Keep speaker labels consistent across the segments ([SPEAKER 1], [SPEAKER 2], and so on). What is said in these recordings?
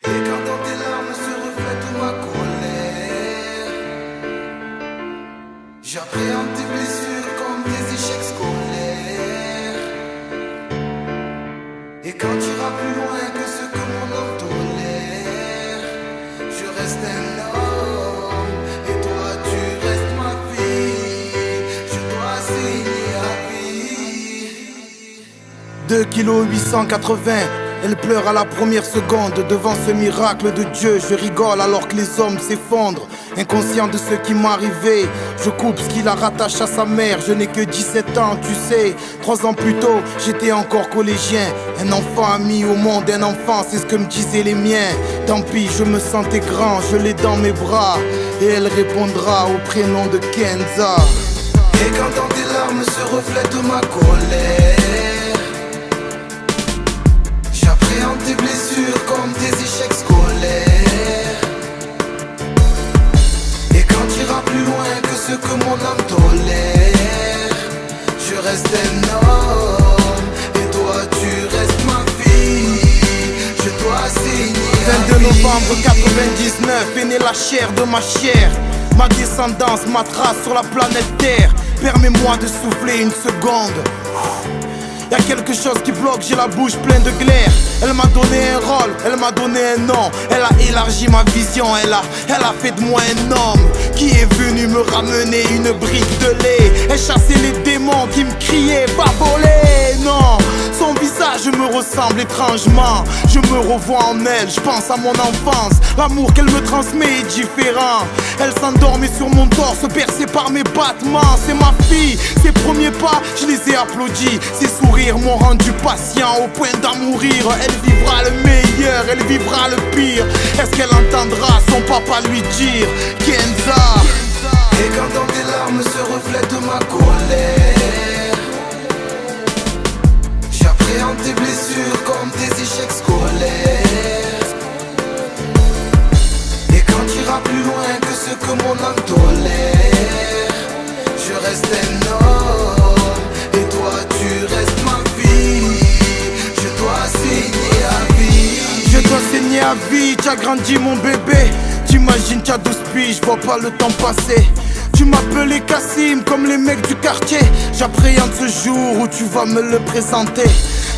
[SPEAKER 1] Et quand dans tes larmes se reflète ma colère, j'appréhende tes blessures comme des échecs scolaires. Et quand tu iras plus loin que ce que mon âme tolère, je reste un homme et toi tu restes ma fille. Je dois saigner à vie. 2 kg 880. Elle pleure à la première seconde. Devant ce miracle de Dieu, je rigole alors que les hommes s'effondrent. Inconscient de ce qui m'arrivait, je coupe ce qui la rattache à sa mère. Je n'ai que 17 ans, tu sais. 3 ans plus tôt, j'étais encore collégien. Un enfant a mis au monde un enfant, c'est ce que me disaient les miens. Tant pis, je me sentais grand, je l'ai dans mes bras. Et elle répondra au prénom de Kenza. Et quand dans tes larmes se reflète ma colère, j'appréhende tes blessures comme des échecs scolaires. Et quand tu iras plus loin que ce que mon âme tolère, je reste un homme et toi tu restes ma fille. Je dois saigner. 22 novembre 99 est née la chair de ma chair. Ma descendance, ma trace sur la planète Terre. Permets-moi de souffler une seconde. Y'a quelque chose qui bloque, j'ai la bouche pleine de glaire. Elle m'a donné un rôle, elle m'a donné un nom. Elle a élargi ma vision, elle a fait de moi un homme qui est venu me ramener une brique de lait. Elle chassait les démons qui me criaient va voler. Non, son visage me ressemble étrangement. Je me revois en elle, je pense à mon enfance. L'amour qu'elle me transmet est différent. Elle s'endormait sur mon torse, bercée par mes battements. C'est ma fille, ses premiers pas, je les ai applaudis. Ses sourires m'ont rendu patient au point d'en mourir. Elle vivra le meilleur, elle vivra le pire. Est-ce qu'elle entendra son papa lui dire Kenza? Et quand dans tes larmes se reflète ma colère, j'appréhende tes blessures comme des échecs scolaires. Et quand tu iras plus loin que ce que mon âme tolère, je reste un homme et toi tu restes ma fille. Je dois saigner à vie. Je dois saigner à vie, t'as grandi mon bébé. T'imagines t'as 12 piges, je vois pas le temps passer. Tu m'appelais Kassim comme les mecs du quartier. J'appréhende ce jour où tu vas me le présenter.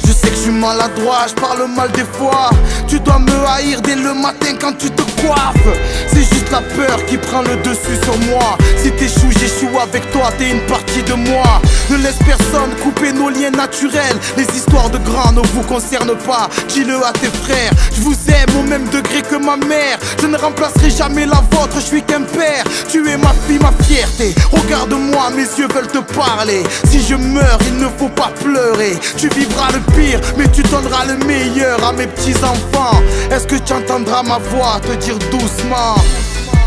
[SPEAKER 1] Je sais que je suis maladroit, je parle mal des fois. Tu dois me haïr dès le matin quand tu te coiffes. C'est juste la peur qui prend le dessus sur moi. Si t'échoues, j'échoue avec toi, t'es une partie de moi. Ne laisse personne couper nos liens naturels. Les histoires de grands ne vous concernent pas. Dis-le à tes frères, je vous aime au même degré que ma mère. Je ne remplacerai jamais la vôtre, je suis qu'un père. Tu es ma fille, ma fierté. Regarde-moi, mes yeux veulent te parler. Si je meurs, il ne faut pas pleurer. Tu vivras le pire, mais tu donneras le meilleur à mes petits enfants. Est-ce que tu entendras ma voix te dire doucement?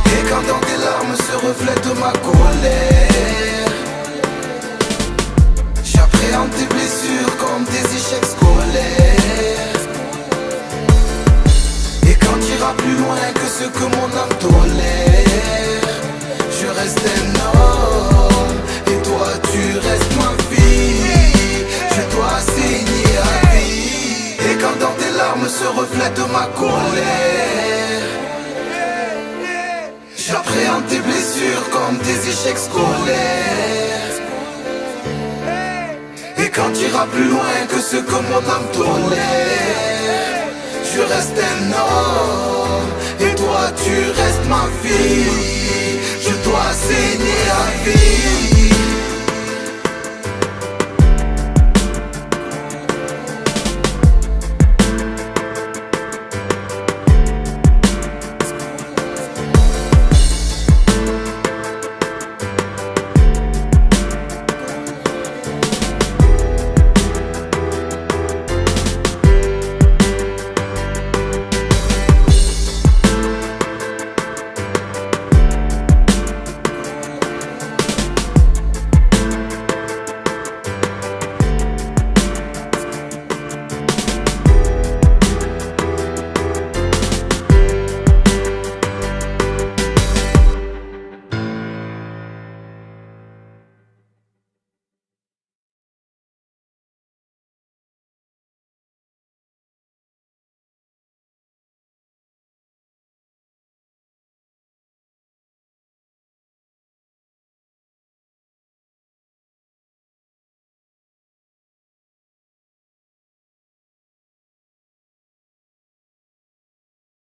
[SPEAKER 1] Et quand dans tes larmes se reflète ma colère, j'appréhende tes blessures comme des échecs scolaires. Et quand tu iras plus loin que ce que mon âme tolère, je reste un homme et toi tu restes ma fille. Je dois saigner à vie. Et quand dans tes larmes se reflète ma colère, j'appréhende tes blessures comme des échecs scolaires. Et quand tu iras plus loin que ce que mon âme tolère, je reste un homme et toi tu restes ma fille. Je dois saigner à vie.